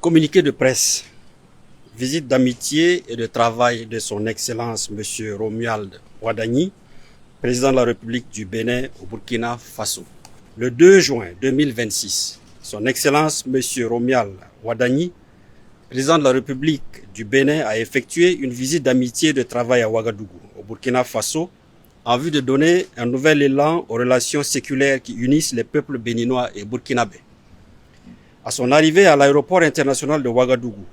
Communiqué de presse, visite d'amitié et de travail de son Excellence M. Romuald Wadagni, président de la République du Bénin au Burkina Faso. Le 2 juin 2026, son Excellence M. Romuald Wadagni, président de la République du Bénin, a effectué une visite d'amitié et de travail à Ouagadougou, au Burkina Faso, en vue de donner un nouvel élan aux relations séculaires qui unissent les peuples béninois et burkinabés. À son arrivée à l'aéroport international de Ouagadougou,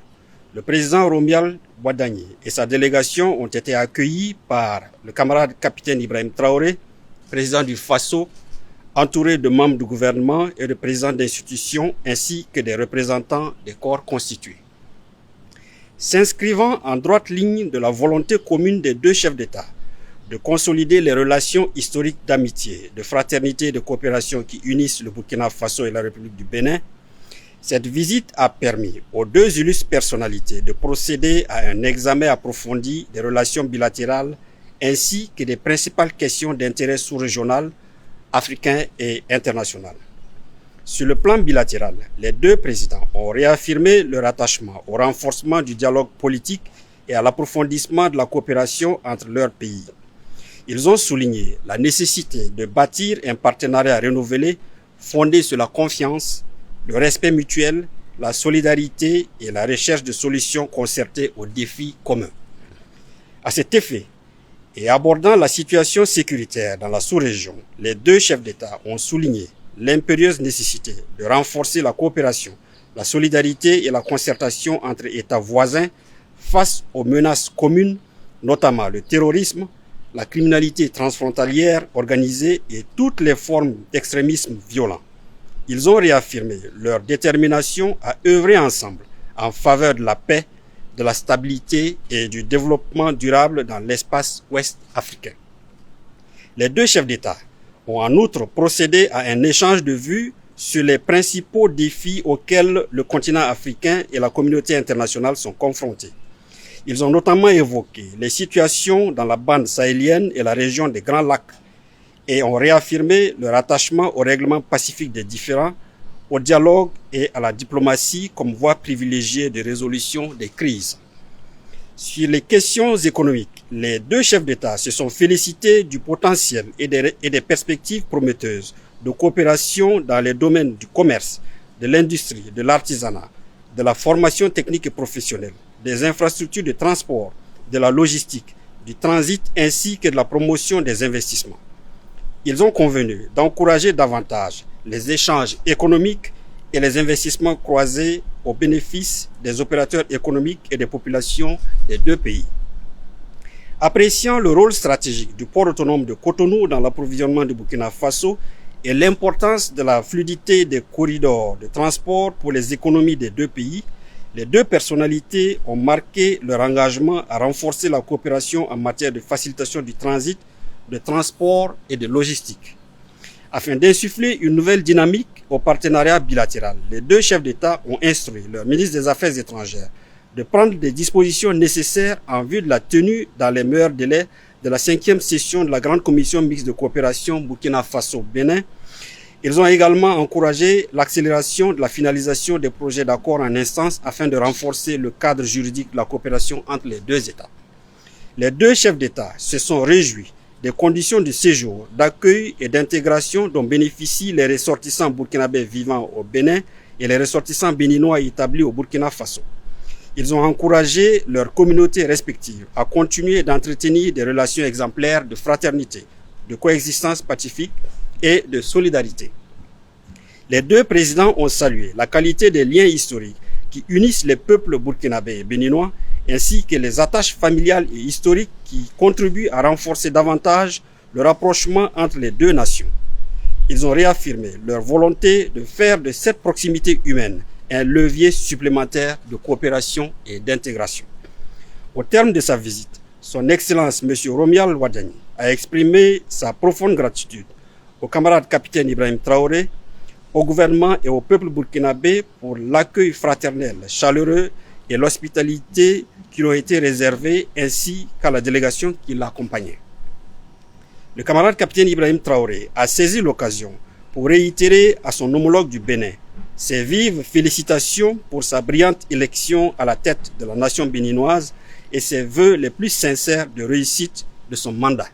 le président Romuald Wadagni et sa délégation ont été accueillis par le camarade capitaine Ibrahim Traoré, président du Faso, entouré de membres du gouvernement et de présidents d'institutions ainsi que des représentants des corps constitués. S'inscrivant en droite ligne de la volonté commune des deux chefs d'État de consolider les relations historiques d'amitié, de fraternité et de coopération qui unissent le Burkina Faso et la République du Bénin, cette visite a permis aux deux illustres personnalités de procéder à un examen approfondi des relations bilatérales ainsi que des principales questions d'intérêt sous-régional, africain et international. Sur le plan bilatéral, les deux présidents ont réaffirmé leur attachement au renforcement du dialogue politique et à l'approfondissement de la coopération entre leurs pays. Ils ont souligné la nécessité de bâtir un partenariat renouvelé fondé sur la confiance, le respect mutuel, la solidarité et la recherche de solutions concertées aux défis communs. À cet effet, et abordant la situation sécuritaire dans la sous-région, les deux chefs d'État ont souligné l'impérieuse nécessité de renforcer la coopération, la solidarité et la concertation entre États voisins face aux menaces communes, notamment le terrorisme, la criminalité transfrontalière organisée et toutes les formes d'extrémisme violent. Ils ont réaffirmé leur détermination à œuvrer ensemble en faveur de la paix, de la stabilité et du développement durable dans l'espace ouest africain. Les deux chefs d'État ont en outre procédé à un échange de vues sur les principaux défis auxquels le continent africain et la communauté internationale sont confrontés. Ils ont notamment évoqué les situations dans la bande sahélienne et la région des Grands Lacs et ont réaffirmé leur attachement au règlement pacifique des différends, au dialogue et à la diplomatie comme voie privilégiée de résolution des crises. Sur les questions économiques, les deux chefs d'État se sont félicités du potentiel et des perspectives prometteuses de coopération dans les domaines du commerce, de l'industrie, de l'artisanat, de la formation technique et professionnelle, des infrastructures de transport, de la logistique, du transit ainsi que de la promotion des investissements. Ils ont convenu d'encourager davantage les échanges économiques et les investissements croisés au bénéfice des opérateurs économiques et des populations des deux pays. Appréciant le rôle stratégique du port autonome de Cotonou dans l'approvisionnement du Burkina Faso et l'importance de la fluidité des corridors de transport pour les économies des deux pays, les deux personnalités ont marqué leur engagement à renforcer la coopération en matière de facilitation du transit, de transport et de logistique. Afin d'insuffler une nouvelle dynamique au partenariat bilatéral, les deux chefs d'État ont instruit leur ministre des Affaires étrangères de prendre des dispositions nécessaires en vue de la tenue dans les meilleurs délais de la 5e session de la Grande Commission mixte de coopération Burkina Faso-Bénin. Ils ont également encouragé l'accélération de la finalisation des projets d'accord en instance afin de renforcer le cadre juridique de la coopération entre les deux États. Les deux chefs d'État se sont réjouis des conditions de séjour, d'accueil et d'intégration dont bénéficient les ressortissants burkinabés vivant au Bénin et les ressortissants béninois établis au Burkina Faso. Ils ont encouragé leurs communautés respectives à continuer d'entretenir des relations exemplaires de fraternité, de coexistence pacifique et de solidarité. Les deux présidents ont salué la qualité des liens historiques qui unissent les peuples burkinabés et béninois ainsi que les attaches familiales et historiques qui contribuent à renforcer davantage le rapprochement entre les deux nations. Ils ont réaffirmé leur volonté de faire de cette proximité humaine un levier supplémentaire de coopération et d'intégration. Au terme de sa visite, son Excellence M. Romuald Wadagni a exprimé sa profonde gratitude au camarade capitaine Ibrahim Traoré, au gouvernement et au peuple burkinabé pour l'accueil fraternel, chaleureux et l'hospitalité qui lui ont été réservées ainsi qu'à la délégation qui l'accompagnait. Le camarade capitaine Ibrahim Traoré a saisi l'occasion pour réitérer à son homologue du Bénin Ses vives félicitations pour sa brillante élection à la tête de la nation béninoise et ses vœux les plus sincères de réussite de son mandat.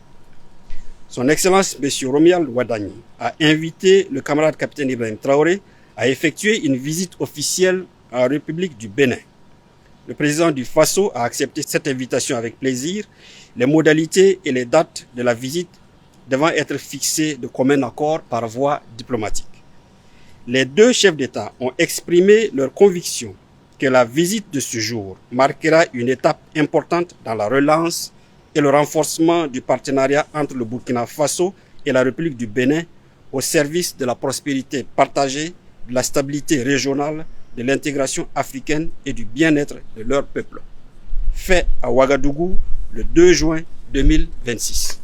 Son Excellence M. Romuald Wadagni a invité le camarade capitaine Ibrahim Traoré à effectuer une visite officielle en République du Bénin. Le président du Faso a accepté cette invitation avec plaisir, les modalités et les dates de la visite devant être fixées de commun accord par voie diplomatique. Les deux chefs d'État ont exprimé leur conviction que la visite de ce jour marquera une étape importante dans la relance et le renforcement du partenariat entre le Burkina Faso et la République du Bénin au service de la prospérité partagée, de la stabilité régionale, de l'intégration africaine et du bien-être de leur peuple. Fait à Ouagadougou le 2 juin 2026.